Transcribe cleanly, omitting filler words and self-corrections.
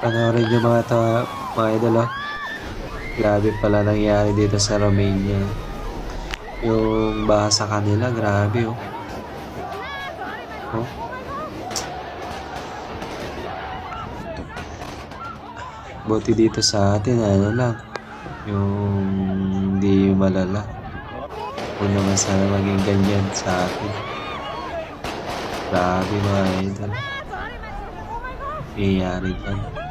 Panoorin nyo mga idol, oh. Grabe pala nangyari dito sa Romania. Yung baha sa kanila, grabe, oh. Oh. Buti dito sa atin, ano lang, yung hindi malala. Kung naman sana maging ganyan sa atin. Grabe mga idol. Nangyayari dyan.